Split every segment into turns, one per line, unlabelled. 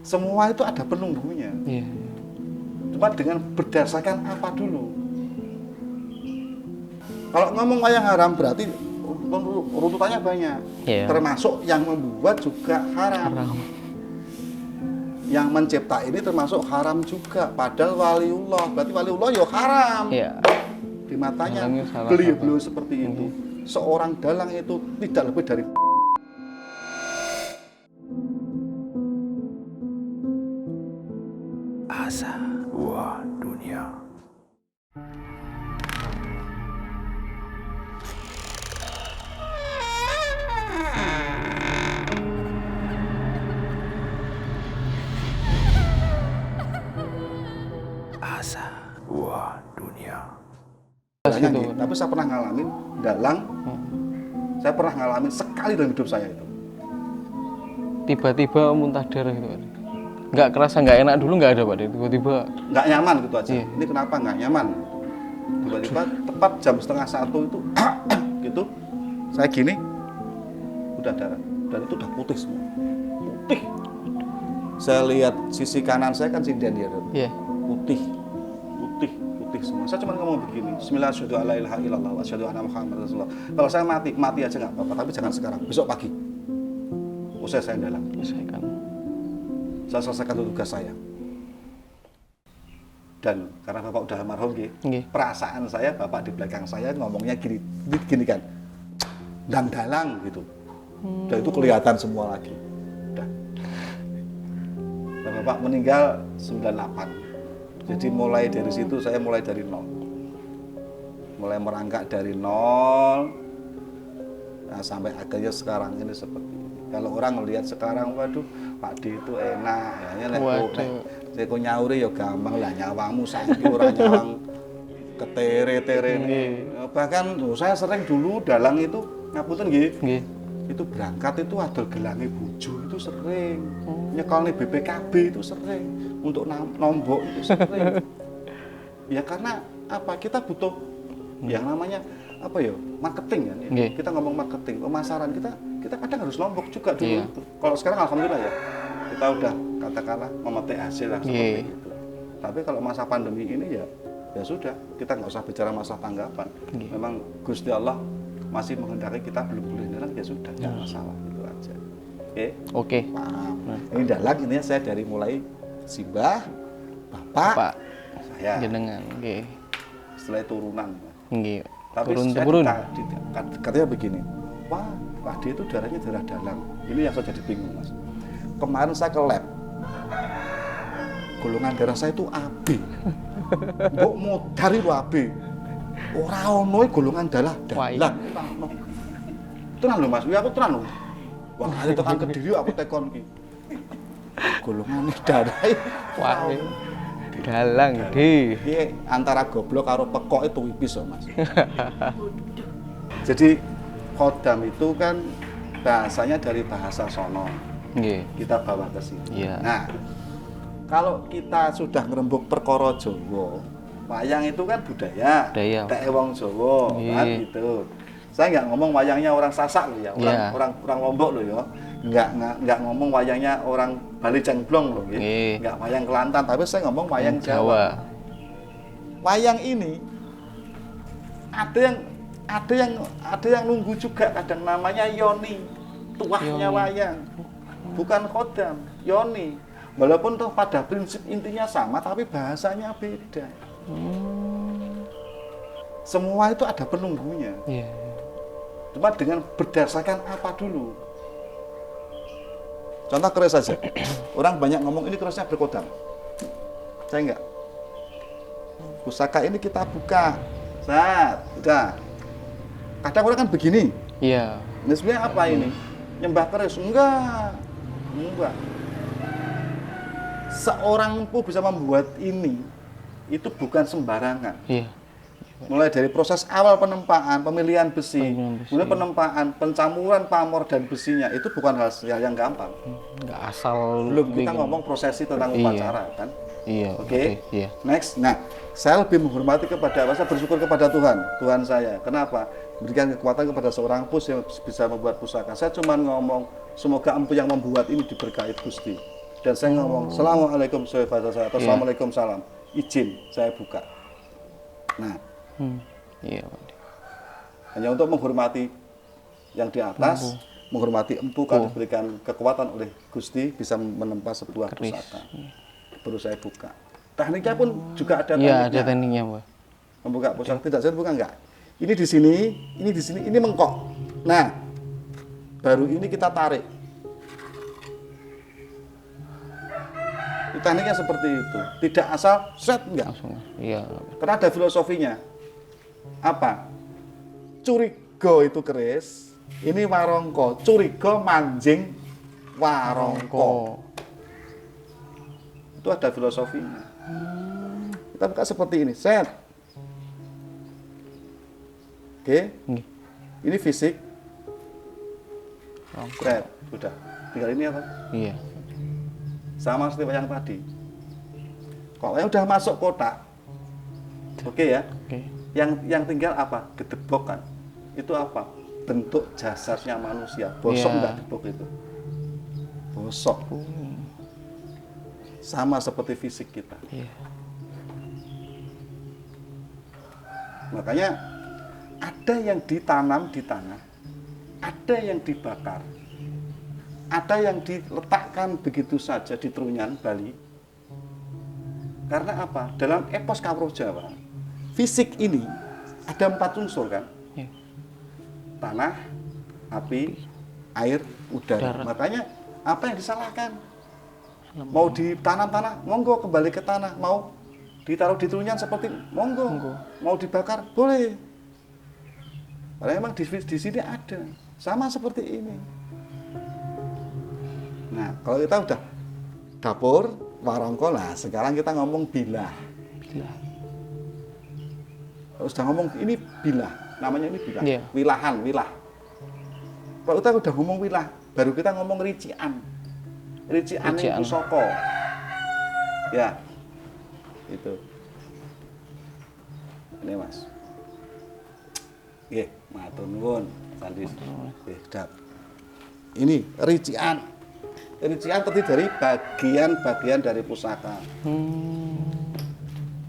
Semua itu ada penunggunya.
Iya.
Cuma dengan berdasarkan apa dulu. Kalau ngomong wayang haram berarti runtutannya banyak.
Iya.
Termasuk yang membuat juga haram.
Haram.
Yang mencipta ini termasuk haram juga. Padahal waliullah, berarti waliullah ya haram.
Iya.
Di matanya
Dalangnya salah
beliau
satu.
seperti itu. Seorang dalang itu tidak lebih dari
Asa Wah Dunia. Asa Wah Dunia.
dalangnya gitu. Tapi saya pernah ngalamin dalang. Saya pernah ngalamin sekali dalam hidup saya itu.
Tiba-tiba muntah darah gitu Pak. Nggak kerasa, nggak enak dulu nggak ada Pak. Tiba-tiba
Nggak nyaman gitu aja.
Iya.
Ini kenapa nggak nyaman? Tiba-tiba tepat jam 1:30 itu gitu. Saya gini, udah darah. Dan itu udah putih semua. Putih. Saya lihat sisi kanan saya kan sinden ya.
iya.
Putih semua. Saya cuma ngomong begini, Bismillahirrahmanirrahim, wa asyhadu anna Muhammadar Rasulullah. Kalau saya mati aja nggak apa-apa, tapi jangan sekarang, besok pagi. Usai saya dalam.
Selesaikan.
Saya selesaikan tugas saya. Dan karena Bapak udah almarhum,
Nggih.
perasaan saya, Bapak di belakang saya ngomongnya gini kan, dalang gitu. Dan itu kelihatan semua lagi. Udah. Dan Bapak meninggal 98. Jadi mulai dari situ saya mulai dari nol. Mulai merangkak dari nol. Nah, sampai akhirnya sekarang ini seperti ini. Kalau orang melihat sekarang, waduh, Pak D itu enak. Ya, saya kok nyauri ya gampang lah, nyawamu saiki ora nyawang ketere-tere. Bahkan saya sering dulu dalang itu ngapunten nggih.
Nggih.
Itu berangkat itu adol gelange bojo itu sering. Nyekolne BPKB itu sering. Untuk nombok itu sering. Ya karena apa? Kita butuh yang namanya apa ya? Marketing kan. Ya? Kita ngomong marketing, pemasaran kita kadang harus nombok juga dulu.
Iya.
Kalau sekarang alhamdulillah ya. Kita udah katakanlah memetik hasil lah seperti itu. Tapi kalau masa pandemi ini ya sudah, kita nggak usah bicara masalah tanggapan. Memang Gusti Allah masih menghendaki kita belum boleh dalang, ya sudah, jangan masalah, itu aja.
Oke.
Paham. Ini dalang intinya saya dari mulai Simbah, Bapak, saya,
jenengan, nggih.
setelah turunan.
Nggih.
Tapi
Turun-turun.
Katanya begini, wah Pak D itu darahnya darah dalang. Ini yang saya jadi bingung, Mas. Kemarin saya ke lab, golongan darah saya itu AB. Kok mau dari AB? Orang ono golongan darah dalang. Tenan lho Mas, aku tenan lho. Wah, ada tekan Kediri aku tekon ki. Golongan darah.
Wah. Dalang di.
Iki antara goblok karo pekok itu wipis loh Mas. Jadi khodam itu kan bahasanya dari bahasa sono.
Nggih.
Kita bawa ke sini.
Iya.
Nah, kalau kita sudah ngerembuk perkara Jawa, wayang itu kan budaya. Dae wong Jawa, kan gitu. Saya nggak ngomong wayangnya orang Sasak loh ya, orang Lombok loh ya. Nggak ngomong wayangnya orang Bali Jengblong loh ya. Nggak wayang Kelantan, tapi saya ngomong wayang Jawa. Wayang ini ada yang nunggu juga, kadang namanya Yoni, tuahnya wayang. Bukan khodam, Yoni. Walaupun toh pada prinsip intinya sama, tapi bahasanya beda. Semua itu ada penunggunya.
Iya.
Cuma dengan berdasarkan apa dulu. Contoh keris saja. Orang banyak ngomong ini kerisnya berkodam. Saya enggak. Pusaka ini kita buka. Saat, udah. Kadang orang kan begini.
Iya.
Ini sebenarnya apa ini? Nyembah keris? Enggak. Seorang pun bisa membuat ini, itu bukan sembarangan.
Iya.
Mulai dari proses awal penempaan, pemilihan besi, kemudian penempaan, pencamuran pamor dan besinya, itu bukan hal yang gampang.
Nggak asal.
Belum kita ngomong prosesi tentang upacara kan.
Iya.
Oke.
Iya.
Next. Nah, saya lebih menghormati saya bersyukur kepada Tuhan saya. Kenapa? Berikan kekuatan kepada seorang pus yang bisa membuat pusaka. Saya cuma ngomong, semoga empu yang membuat ini diberkahi Gusti. Dan saya ngomong, Assalamualaikum sahabat saya, atau Assalamualaikum salam. Izin, saya buka. Nah,
Iya, Pak De.
hanya untuk menghormati yang di atas, menghormati empu kalau diberikan kekuatan oleh Gusti bisa menempa sebuah pusaka. Baru saya buka. Tekniknya pun juga ada
Iya,
tekniknya.
ada tekniknya, Pak.
Membuka pusaka tidak saya buka enggak. Ini di sini, ini mengkok. Nah, baru ini kita tarik. Tekniknya seperti itu. Tidak asal set enggak.
Langsung. Iya.
Karena ada filosofinya. Apa? Curiga itu keris, ini warongko. Curiga manjing warongko. Itu ada filosofinya. Kita buka seperti ini, set. Oke.
Nggih.
Ini fisik. Set, sudah. Tinggal ini apa?
Iya.
Sama seperti yang tadi. Kalau yang udah masuk kotak, oke ya.
Oke.
Yang tinggal apa? Gedebok kan. Itu apa? Bentuk jasadnya manusia. Bosok
Iya.
enggak gedebok itu? Bosok. Sama seperti fisik kita.
Iya.
Makanya ada yang ditanam di tanah, ada yang dibakar, ada yang diletakkan begitu saja di Trunyan, Bali. Karena apa? Dalam epos Kawruh Jawa, fisik ini ada 4 unsur kan?
Iya.
Tanah, api, air, udara.
Darat.
Makanya apa yang disalahkan? Mau ditanam tanah, monggo kembali ke tanah. Mau ditaruh di Trunyan seperti monggo. Mau dibakar, boleh. Karena memang di sini ada. Sama seperti ini. Nah, kalau kita udah dapur, warongko, nah sekarang kita ngomong bilah.
Bila.
Kalau sudah ngomong ini bilah, namanya ini bilah.
Iya.
Wilah. Kalau kita udah ngomong wilah, baru kita ngomong rician. Rician ini
Rician.
pusaka. Ya. Itu. Ini Mas. Nggih, matur nuwun. Sandi. Nggih, dap. Ini rician. Rician terdiri dari bagian-bagian dari pusaka.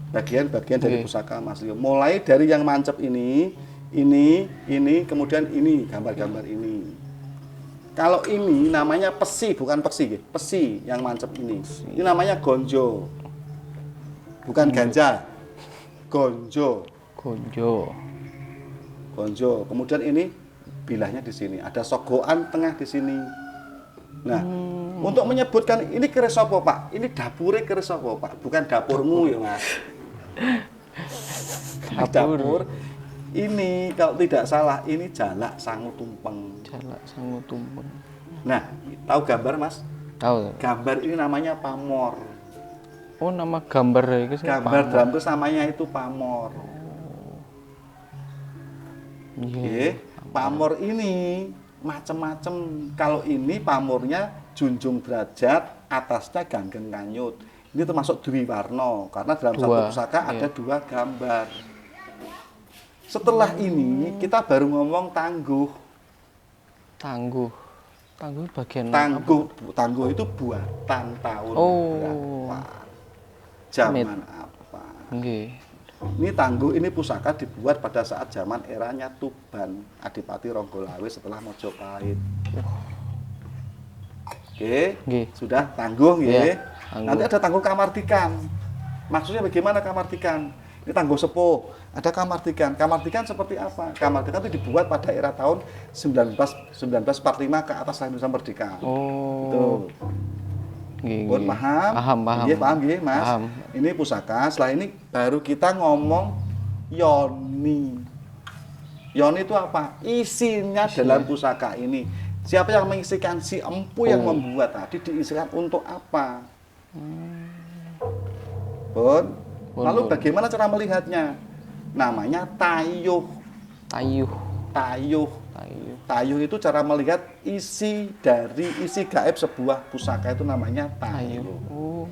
Bagian-bagian dari
Oke.
pusaka Mas Leo. Mulai dari yang mancep ini, kemudian ini, gambar-gambar ini. Kalau ini namanya pesi, bukan peksi, pesi yang mancep ini. Ini namanya gonjo. Bukan ganja. Gonjo.
Gonjo.
Gonjo. Kemudian ini bilahnya di sini. Ada sogokan tengah di sini. Nah, untuk menyebutkan ini keris apa, Pak? Ini dapure keris apa, Pak? Bukan dapurmu ya, Mas. Dapur. Ini kalau tidak salah ini jalak sangu tumpeng.
Jalak sangu tumpeng.
Nah, tahu gambar, Mas?
Tahu.
Gambar ini namanya pamor.
Oh, nama gambar itu
Gambar dalam itu namanya itu pamor.
Iya.
Oke, pamor ini macam-macam. Kalau ini pamornya junjung derajat, atasnya ganggeng kanyut. Ini termasuk Dwi Warna karena dalam satu
Dua,
pusaka
iya.
ada 2 gambar. Setelah ini kita baru ngomong tangguh.
Tangguh. Tangguh bagian
Tangguh itu buatan tahun
Oh.
berapa? Zaman apa?
Nggih.
Ini tangguh, ini pusaka dibuat pada saat zaman eranya Tuban, Adipati Ronggolawe setelah Mojopahit. Oke,
Nggih.
sudah tangguh, nggih.
Iya, tangguh.
Nanti ada tangguh kamartikan. Maksudnya bagaimana kamartikan? Ini tangguh sepuh, ada kamartikan. Kamartikan seperti apa? Kamartikan itu dibuat pada era tahun 1945 ke atas Indonesia Merdeka.
Oh.
Tuh.
Nggih.
Pun paham?
Paham.
Iya, paham nggih, Mas.
Paham.
Ini pusaka, setelah ini baru kita ngomong yoni. Yoni itu apa? Isinya dalam pusaka ini. Siapa yang mengisikan? Si empu yang membuat tadi diisikan untuk apa? Pun. Lalu bagaimana cara melihatnya? Namanya tayuh.
Tayuh.
Tayuh.
Tayuh.
Tayuh itu cara melihat isi gaib sebuah pusaka itu namanya
Tayuh.
tayuh.
Oh.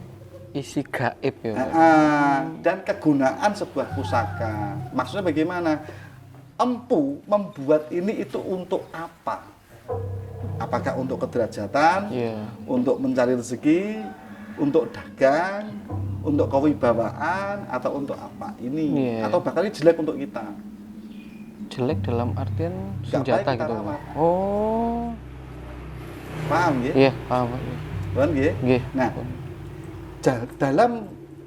Isi gaib ya, Pak.
Dan kegunaan sebuah pusaka. Maksudnya bagaimana? Empu membuat ini itu untuk apa? Apakah untuk kederajatan,
Iya.
untuk mencari rezeki, untuk dagang, untuk kewibawaan, atau untuk apa? Ini,
Iya.
atau bahkan ini jelek untuk kita.
Jelek dalam artian
Nggak
senjata
baik kita
gitu.
rawat.
Oh.
Paham ya?
Iya, paham Pak. Iya.
Paham ya?
Nggih.
Nah, dalam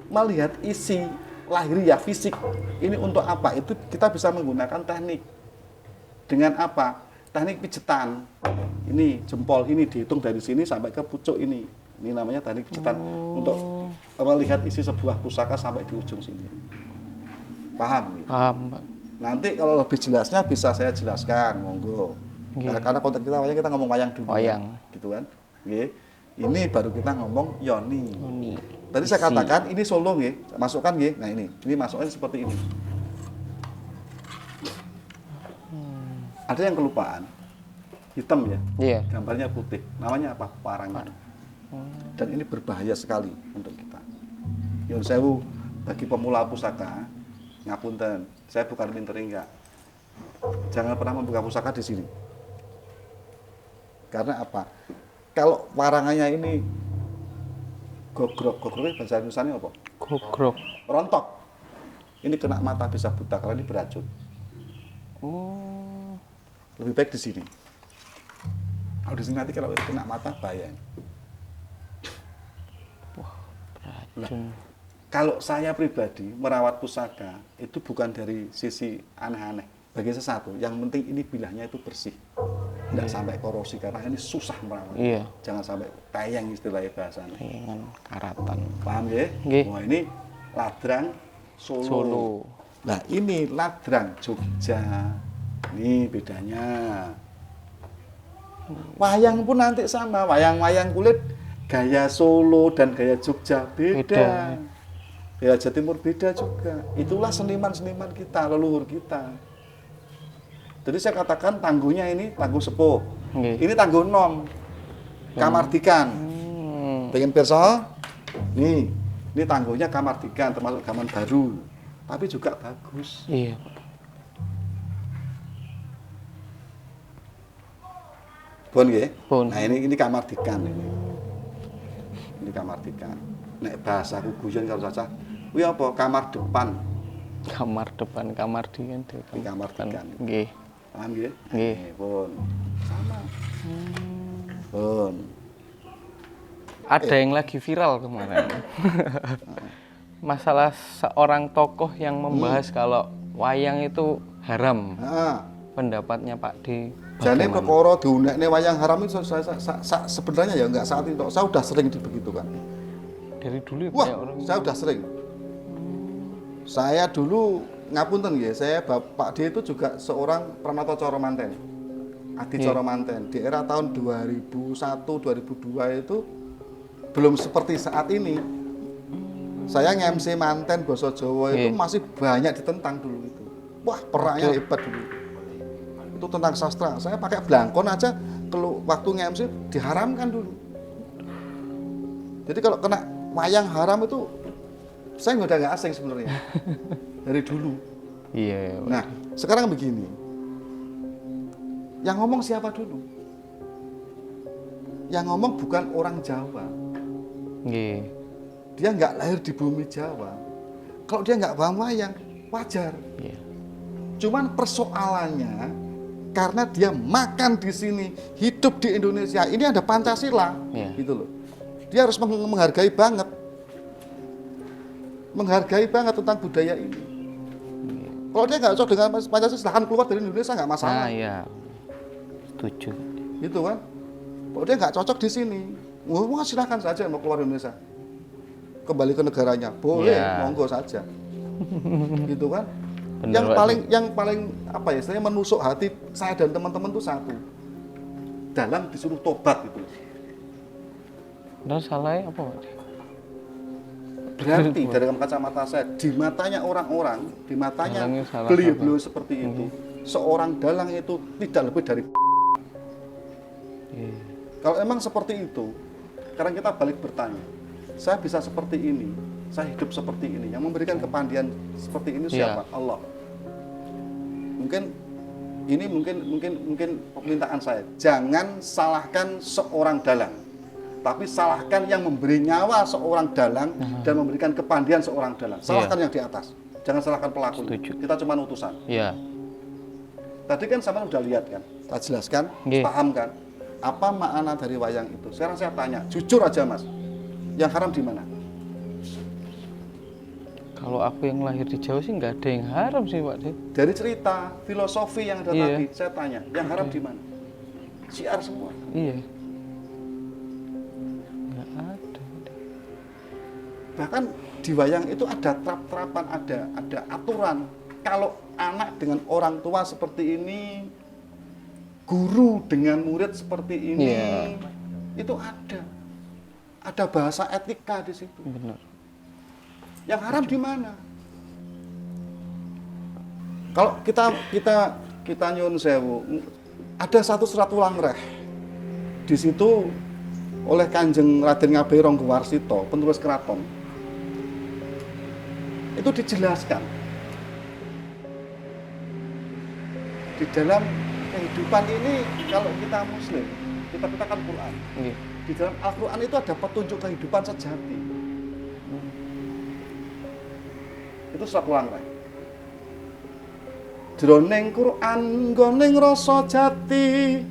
melihat isi lahiriah fisik ini untuk apa? Itu kita bisa menggunakan teknik. Dengan apa? Teknik pijetan. Ini jempol ini dihitung dari sini sampai ke pucuk ini. Ini namanya teknik pijetan untuk melihat isi sebuah pusaka sampai di ujung sini. Paham? Ya?
Paham, Pak.
Nanti kalau lebih jelasnya bisa saya jelaskan, monggo. Karena konteks kita wayang, kita ngomong wayang dulu.
Wayang.
Gitu kan? Nggih. Ini baru kita ngomong yoni.
Ini.
Tadi saya katakan ini solo nggih, masukkan nggih. Nah ini masukkan seperti ini. Ada yang kelupaan. Hitam ya.
Iya.
Gambarnya putih. Namanya apa? Parangan. Dan ini berbahaya sekali untuk kita. Yun sewu bagi pemula pusaka, ngapunten, saya bukan pinter enggak. Jangan pernah membuka pusaka di sini. Karena apa? Kalau warangannya ini gogrok bahasa Indonesianya apa?
Gogrok.
Rontok. Ini kena mata bisa buta karena ini beracun.
Oh.
Lebih baik di sini. Kalau di sini nanti kalau kena mata bahaya.
Beracun.
Kalau saya pribadi merawat pusaka itu bukan dari sisi aneh-aneh. Bagi sesuatu, yang penting ini bilahnya itu bersih. Tidak sampai korosi karena ini susah merawat.
Iya.
Jangan sampai tayang istilahnya bahasanya.
Dengan karatan.
Paham ya?
Nggih.
Wah ini ladrang Solo.
Solo.
Nah ini ladrang Jogja. Ini bedanya. Wayang pun nanti sama. Wayang-wayang kulit gaya Solo dan gaya Jogja beda.
Beda.
Gaya Jawa Timur beda juga. Itulah seniman-seniman kita, leluhur kita. Jadi saya katakan tangguhnya ini tangguh sepuh.
Nggih.
Ini tangguh nom. Kamardikan. Pengen pirsa? Nih, ini tangguhnya Kamardikan termasuk gaman baru. Tapi juga bagus.
Iya, Pak.
Bon nggih?
Bon.
Nah, ini Kamardikan ini. Ini Kamardikan. Nek bahasaku guyon kalau saja, kuwi apa? Kamar depan.
Kamar depan, kamar di kan.
Di kamar depan.
Nggih.
Paham nggih?
Nggih.
Pun. Sama. Pun.
Ada yang lagi viral kemarin. Masalah seorang tokoh yang membahas kalau wayang itu haram.
Heeh.
Pendapatnya Pak D.
Jane
bagaimana?
perkara diunekne wayang haram itu sebenarnya ya enggak saat itu. Saya udah sering dibegitukan.
Dari dulu ya,
Wah,
Pak, ya, orang
saya udah sering. Saya dulu ngapunten nggih, saya Bapak D itu juga seorang Pranoto Coro Manten. Adi
Iya.
Coro Manten. Di era tahun 2001, 2002 itu belum seperti saat ini. Saya nge-MC Manten Basa Jawa itu
Iya.
masih banyak ditentang dulu itu. Wah, perangnya hebat dulu. Itu tentang sastra. Saya pakai blangkon aja kalau waktu nge-MC diharamkan dulu. Jadi kalau kena wayang haram itu saya udah nggak asing sebenarnya dari dulu.
Iya, Pak.
Nah, sekarang begini. Yang ngomong siapa dulu? Yang ngomong bukan orang Jawa.
Nggih.
Dia nggak lahir di bumi Jawa. Kalau dia nggak paham wayang, wajar.
Iya.
Cuman persoalannya karena dia makan di sini, hidup di Indonesia. Ini ada Pancasila,
Iya.
gitu loh. Dia harus menghargai banget tentang budaya ini. Kalau dia nggak cocok dengan Pancasila, silahkan keluar dari Indonesia, nggak masalah.
Nah, iya. Setuju.
Gitu kan? Kalau dia nggak cocok di sini, wah silahkan saja mau keluar Indonesia, kembali ke negaranya, boleh,
Iya.
monggo saja. Gitu kan?
Bener,
yang
Pak.
paling apa ya? Saya menusuk hati saya dan teman-teman tuh satu, dalam disuruh tobat itu.
Dan salahnya apa, Pak?
Berarti dari kacamata saya, di matanya orang-orang, di matanya
Dalangnya salah
beliau-beliau seperti itu, seorang dalang itu tidak lebih dari.
Iya.
Kalau emang seperti itu, sekarang kita balik bertanya, saya bisa seperti ini, saya hidup seperti ini, yang memberikan kepandian seperti ini siapa?
Iya.
Allah. Mungkin ini mungkin permintaan saya. Jangan salahkan seorang dalang, tapi salahkan yang memberi nyawa seorang dalang dan memberikan kepandian seorang dalang. Salahkan yang di atas. Jangan salahkan pelaku.
Setuju.
Kita cuma utusan.
Iya.
Tadi kan sama udah lihat kan, saya jelaskan,
Nggih.
paham kan, apa makna dari wayang itu. Sekarang saya tanya, jujur aja Mas, yang haram di mana?
Kalau aku yang lahir di Jawa sih nggak ada yang haram sih Pak De.
Dari cerita, filosofi yang ada
Iya.
tadi, saya tanya, yang haram di mana? Syiar semua.
Iya. Nggak ada.
Bahkan di wayang itu ada trap-trapan, ada aturan. Kalau anak dengan orang tua seperti ini, guru dengan murid seperti ini,
Iya.
itu ada. Ada bahasa etika di situ.
Benar.
Yang haram di mana? Kalau kita nyun sewu, ada satu surat ulangreh. Di situ oleh Kanjeng Raden Ngabei Ranggawarsita, penulis keraton. Itu dijelaskan. Di dalam kehidupan ini, kalau kita muslim, kita katakan Quran.
Nggih.
Di dalam Al-Quran itu ada petunjuk kehidupan sejati. Itu surat ulangreh. Jroning Quran nggoning rasa jati,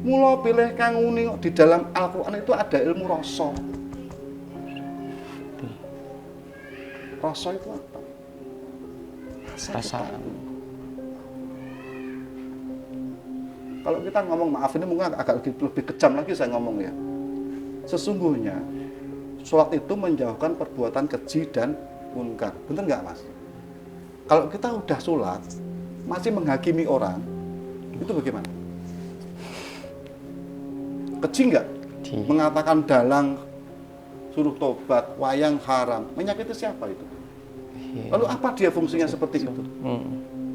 mula pilih kang uning. Di dalam Al-Quran itu ada ilmu rasa. Rasa itu apa?
Perasaan.
Kalau kita ngomong, maaf ini mungkin agak lebih kejam lagi saya ngomong ya. Sesungguhnya sholat itu menjauhkan perbuatan keji dan munkar. Bener nggak Mas? Kalau kita udah sholat masih menghakimi orang, itu bagaimana? Keji nggak?
Keji.
Mengatakan dalang suruh tobat, wayang haram, menyakiti siapa itu?
Iya.
Lalu apa dia fungsinya seperti itu?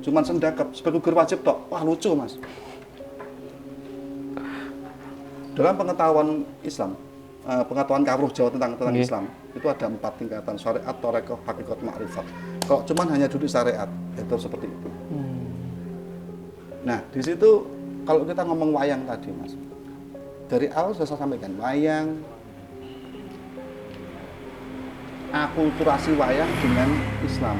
Cuman sendakep, sebagai guru wajib tok. Wah lucu Mas. Dalam pengetahuan Islam, pengetahuan kawruh Jawa tentang
Nggih.
Islam, itu ada 4 tingkatan: syariat, thariqah, hakikat, ma'rifat. Kalau cuman hanya duduk syariat, itu seperti itu. Nah, di situ kalau kita ngomong wayang tadi, Mas, dari awal sudah saya sampaikan, wayang, akulturasi wayang dengan Islam.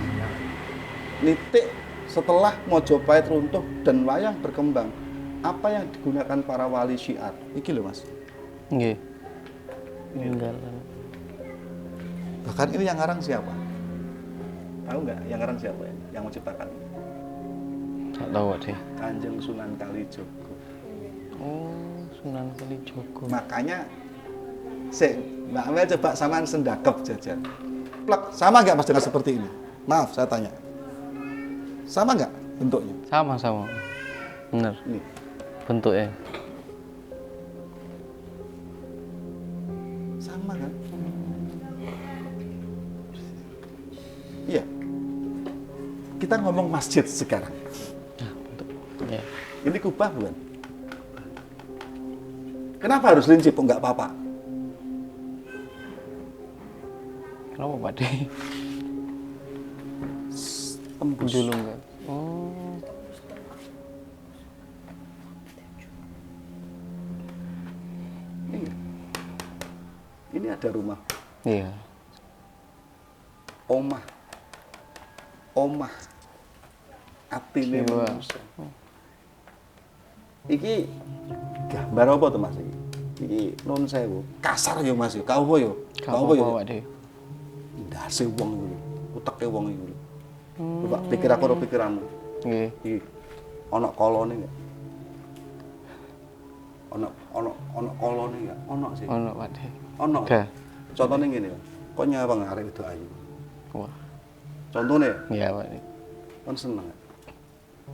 Nitik setelah Mojopahit runtuh dan wayang berkembang, apa yang digunakan para wali syiar? Iki loh Mas.
Nggih. Meninggalkan.
Bahkan ini yang ngarang siapa? Tahu nggak yang ngarang siapa ya? Yang menciptakan?
Nggak tahu deh.
Kanjeng Sunan Kalijogo.
Oh, Sunan Kalijogo.
Makanya, Mbak Amel coba samaan sendakep jajan. Plek, sama nggak Mas dengan seperti ini? Maaf, saya tanya. Sama nggak bentuknya?
Sama-sama. Bener.
Ini.
Bentuknya.
Sama kan? Iya. Kita ngomong masjid sekarang.
Ya.
Ini kubah bukan? Kenapa harus lincip? Kok nggak apa-apa?
Kenapa Pak De?
Tembus.
Julung kan? Oh.
Ini ada rumah.
Iya.
Omah. Atine
Jiwa.
manusia. Iki gambar apa tuh Mas iki? Iki nun sewu. Kasar yo Mas yo. Kau apa yo? Kau apa yo?
Pak De?
Ndase wong iku lho. Uteke wong iku lho. Coba pikir aku karo pikiranmu.
Nggih.
Iki ana kolone enggak? Ana kolone enggak? Ana sih.
Ono Pak De.
Ana.
Ada.
Contohnya ngene lho. Kok nyawang arek itu ayu.
Wah.
Contohnya
Iya Pak De.
kan seneng.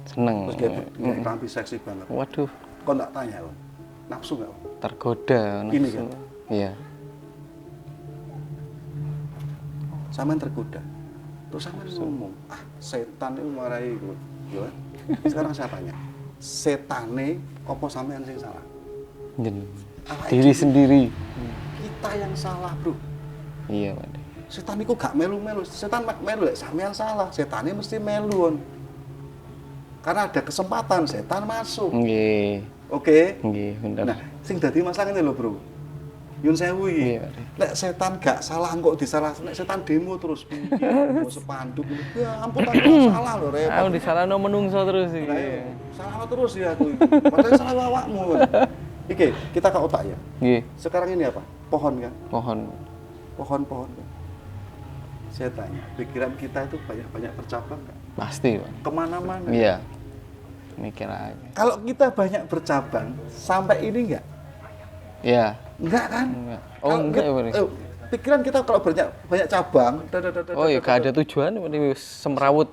Seneng.
Terus kayak rampi seksi banget.
Waduh.
Kok enggak tanya lo? Nafsu enggak?
Tergoda.
Gini
nafsu.
kan?
Iya.
Sampean tergoda. Terus sampean ngomong, "Ah, setan itu marahi gue." Ya. Sekarang saya tanya, setane apa sampean sing salah?
Jen.
Awake
Diri
dhewe.
sendiri.
Kita yang salah, Bro.
Iya Pak De.
Setan itu gak melu-melu. Setan melu lek sampean salah, setane mesti meluon. Karena ada kesempatan setan masuk.
Nggih.
Oke.
Nggih, bener.
Nah, sing dadi masalah ini lho, Bro. Yun sewu iki.
Iya, Pak.
Nek setan gak salah kok disalah, nek setan demo terus piye? Mau sepanduk gitu. Ya ampun aku salah lho, repot.
Aku disalahno menungso terus iki.
Lah, iya. Salah terus ya aku iki. Padahal salah awakmu. Oke, kita ke otak ya.
Nggih,
Sekarang ini apa? Pohon kan?
pohon.
Pohon-pohon kan? Saya tanya, pikiran kita itu banyak-banyak bercabang nggak?
Pasti, Pak.
Kemana-mana.
Iya. Mikir aja.
Kalau kita banyak bercabang, sampai ini nggak?
Iya.
Enggak kan?
Enggak. Oh,
Kalau
enggak ya, Pak.
pikiran kita kalau banyak cabang,
Oh, iya, gak ada tujuan, ini semrawut.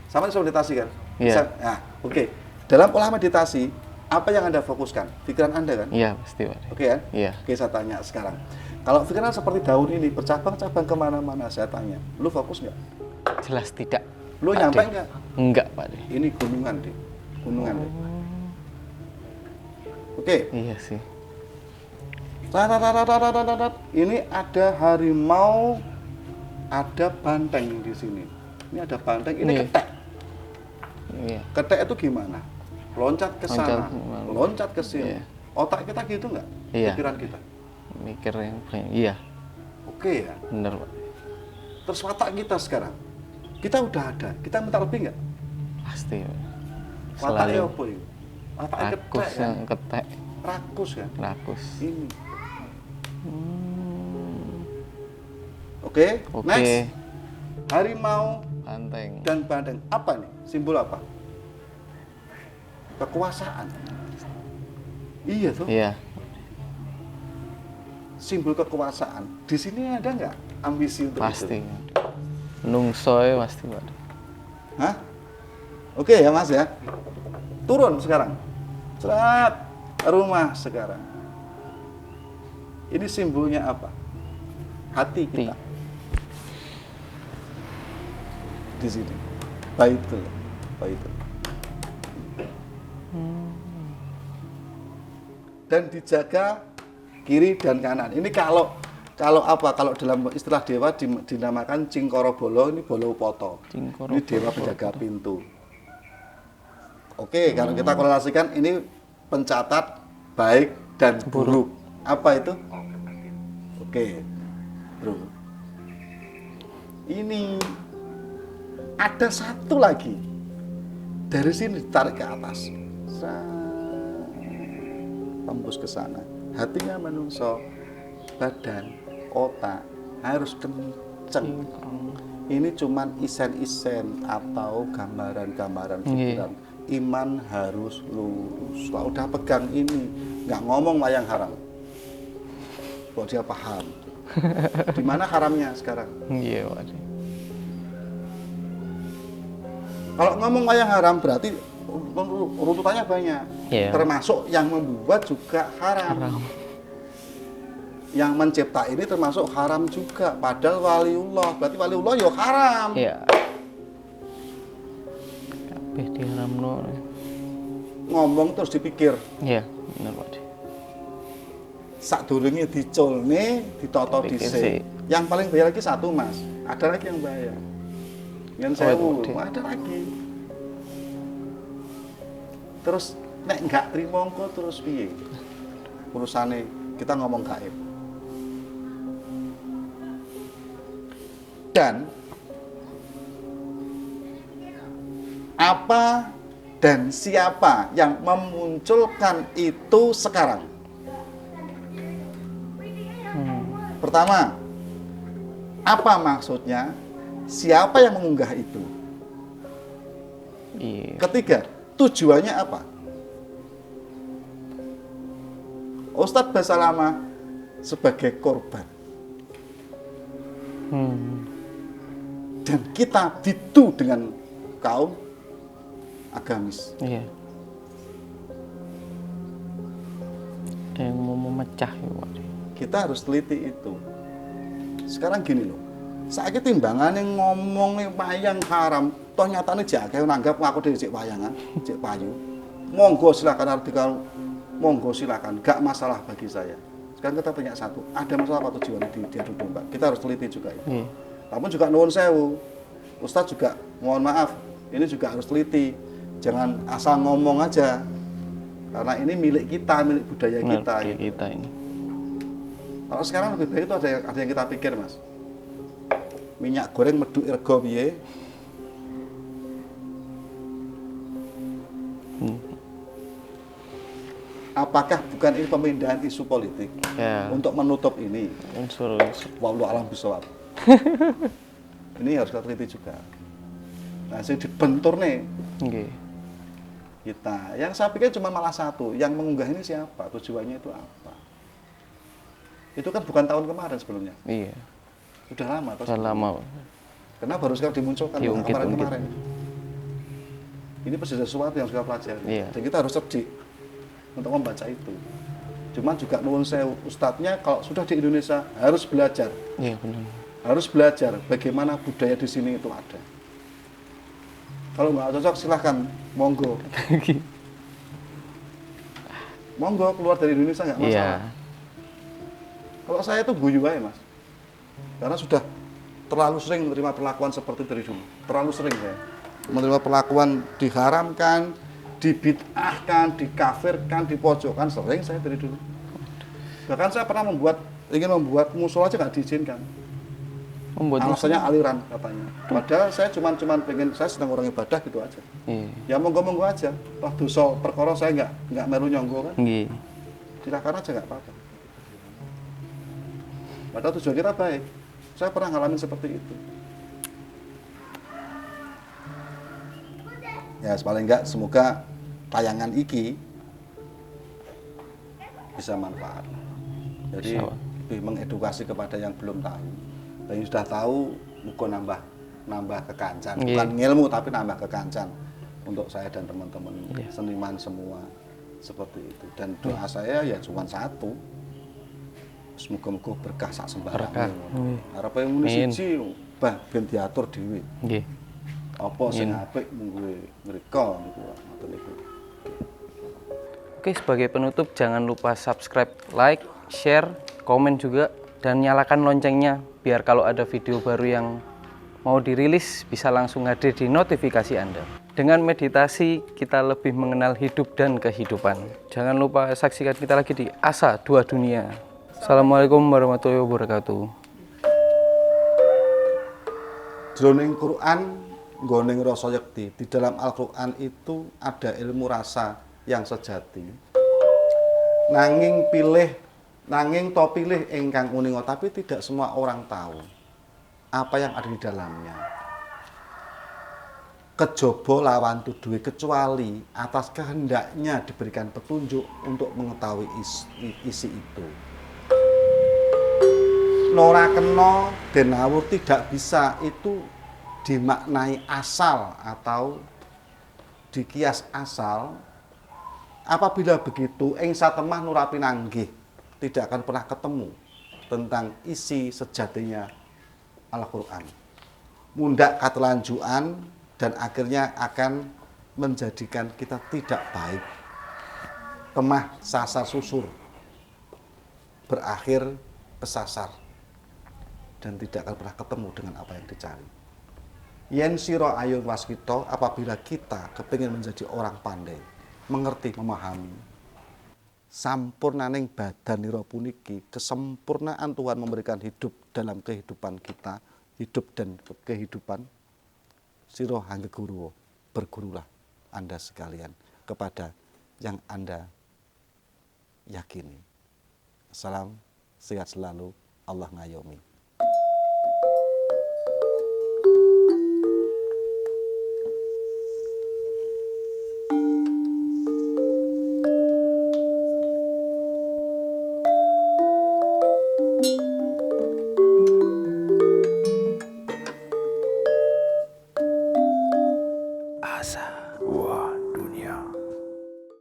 sama seperti meditasi kan?
Iya.
Nah, oke. Dalam olah meditasi, apa yang Anda fokuskan? Pikiran Anda kan?
Iya, pasti, Pak.
Oke kan?
Iya.
Oke, saya tanya sekarang. Kalau pikiran seperti daun ini, bercabang-cabang kemana-mana, saya tanya, lu fokus nggak?
Jelas tidak.
Lu
Pak
nyampe
De.
nggak?
Enggak, Pak De.
Ini gunungan, deh. Gunungan, deh. Oke.
Iya sih.
Tatatatatatatatatat. Ini ada harimau, ada banteng di sini. Ini ada banteng, ini
Nih.
ketek.
Iya.
Ketek itu gimana? Loncat ke sana,
Loncat kemana?
loncat ke sini.
Iya.
Otak kita gitu nggak?
Iya.
Pikiran kita.
Mikir yang banyak. Iya,
Oke ya.
bener, Pak.
Terus watak kita sekarang, kita udah ada. Kita minta lebih nggak?
Pasti, Pak.
Wataknya
Selalu
apa ini? Wataknya
rakus
ketek kan?
yang ketek.
Rakus kan?
Rakus.
Ini. Oke.
Oke.
Next. Harimau
Banteng.
dan banteng. Apa nih? Simbol apa? Kekuasaan. Iya tuh.
Iya.
Simbol kekuasaan. Di sini ada nggak ambisi untuk
Pasti.
itu?
Nungsoy pasti, Pak.
Hah? Oke ya Mas ya. Turun sekarang. Cerat. Rumah sekarang. Ini simbolnya apa? Hati kita. Di sini. Baitul. Baitul. Dan dijaga kiri dan kanan. Ini kalau apa? Kalau dalam istilah dewa dinamakan Cingkoro Bolo, ini Bolo Poto.
Cingkoro
Ini dewa penjaga pintu. Oke, kalau kita korelasikan ini pencatat baik dan buruk. Apa itu? Oke, bro. Ini ada satu lagi. Dari sini ditarik ke atas. Tembus ke sana. Hatinya menungso, badan, otak harus kenceng. Ini cuman isen-isen atau gambaran-gambaran pikiran. Iman harus lurus. Kalau udah pegang ini, nggak ngomong wayang haram. Kok dia paham. Di mana haramnya sekarang?
Iya, Pak.
Kalau ngomong wayang haram berarti runtutannya banyak.
Iya.
Termasuk yang membuat juga haram. Yang mencipta ini termasuk haram juga. Padahal waliullah, berarti waliullah ya haram.
Iya. Kabeh diharamno.
Ngomong terus dipikir.
Iya, bener, Pak.
Sadurunge diculne, ditoto
Pikir
dhisik.
sih.
Yang paling bayar lagi satu, Mas. Ada lagi yang bayar. Yang
Oh,
sewu,
itu, Dik.
ada lagi. Terus nek nggak trimo engko terus piye? Urusane kita ngomong gaib. Dan apa dan siapa yang memunculkan itu sekarang? Pertama, apa maksudnya? Siapa yang mengunggah itu?
Iya.
Ketiga, tujuannya apa? Ustadz Basalama sebagai korban. Dan kita ditu dengan kaum agamis.
Iya. Ada yang mau memecah ya, Pak.
Kita harus teliti itu. Sekarang gini loh, saiki timbangane ngomong wayang haram, toh nyatane jak akeh nanggap aku dhewe cek wayangan, cek payu. Monggo silakan artikel, monggo silakan, gak masalah bagi saya. Sekarang kita punya satu, ada masalah apa tujuannya diadu domba? Kita harus teliti juga itu.
Iya.
Namun juga nuwun sewu, Ustadz juga mohon maaf, ini juga harus teliti. Jangan asal ngomong aja. Karena ini milik kita, milik budaya
Benar,
kita.
budaya kita ini.
Kalau sekarang lebih baik itu ada yang kita pikir, Mas. Minyak goreng meduk ergo piye? Apakah bukan ini pemindahan isu politik
Ya,
untuk menutup ini?
unsur
Wallahu alam bisawab. Ini harus kita teliti juga. Nah, sing dibentur nih
nggih.
kita. Yang saya pikir cuma malah satu, yang mengunggah ini siapa? Tujuannya itu apa? Itu kan bukan tahun kemarin sebelumnya.
Iya,
Sudah lama.
sudah lama.
Kenapa baru sekarang dimunculkan
Diungkit-ungkit.
kemarin-kemarin? Ini pasti sesuatu yang sudah pelajari.
Iya.
Dan kita harus cerdik untuk membaca itu. Cuma juga nuwun sewu, ustadznya kalau sudah di Indonesia harus belajar.
Iya, benar.
Harus belajar bagaimana budaya di sini itu ada. Kalau nggak cocok silahkan, monggo. Monggo keluar dari Indonesia nggak masalah.
Iya,
Kalau saya itu guyu aja, Mas. Karena sudah terlalu sering menerima perlakuan seperti dari dulu. Terlalu sering saya menerima perlakuan diharamkan, dibid'ahkan, dikafirkan, dipojokkan, sering saya dari dulu. Bahkan saya pernah ingin membuat musola aja nggak diizinkan.
membuat
Alasannya aliran katanya. Padahal saya cuma pengen, saya sedang orang ibadah gitu aja.
Iya,
Ya monggo-monggo aja. Toh dosa perkara saya nggak melu nyonggo kan.
nggih.
Silakan aja nggak apa-apa. Padahal tujuan kita baik. Saya pernah ngalamin seperti itu. Ya paling enggak semoga tayangan iki bisa manfaat. Jadi
Insya Allah.
lebih mengedukasi kepada yang belum tahu. Dan yang sudah tahu muga nambah kekancan.
Iya.
Bukan ngilmu tapi nambah kekancan untuk saya dan teman-teman
Iya.
seniman semua seperti itu. Dan doa saya ya cuma satu. Semoga-moga berkah sak
Berkah.
sembarangan.
Nggih.
Harape muni
Amin.
siji bah ben diatur dhewe.
Nggih.
Apa sing
Amin.
apik munggo mriko niku ngoten niku.
Oke, sebagai penutup jangan lupa subscribe, like, share, komen juga dan nyalakan loncengnya biar kalau ada video baru yang mau dirilis bisa langsung hadir di notifikasi Anda. Dengan meditasi kita lebih mengenal hidup dan kehidupan. Jangan lupa saksikan kita lagi di Asa Dua Dunia. Assalamualaikum warahmatullahi wabarakatuh.
Jroning Quran nggoning rasa yekti, di dalam Al-Qur'an itu ada ilmu rasa yang sejati. Nanging to pilih ingkang uninga, tapi tidak semua orang tahu apa yang ada di dalamnya. Kejaba lawan tuduhe kecuali atas kehendaknya diberikan petunjuk untuk mengetahui isi itu. Nora kena denawur tidak bisa itu dimaknai asal atau dikias asal. Apabila begitu ing satemah nurapi nanggih tidak akan pernah ketemu tentang isi sejatinya Al-Qur'an. Mundak ketelanjuan dan akhirnya akan menjadikan kita tidak baik. Temah sasar susur berakhir kesasar dan tidak akan pernah ketemu dengan apa yang dicari. Yen sira ayun waskita, apabila kita kepingin menjadi orang pandai, mengerti, memahami, sampurnaning badanira puniki, kesempurnaan Tuhan memberikan hidup dalam kehidupan kita, hidup dan kehidupan, sira hangge guru, bergurulah Anda sekalian kepada yang Anda yakini. Salam sehat selalu, Allah ngayomi.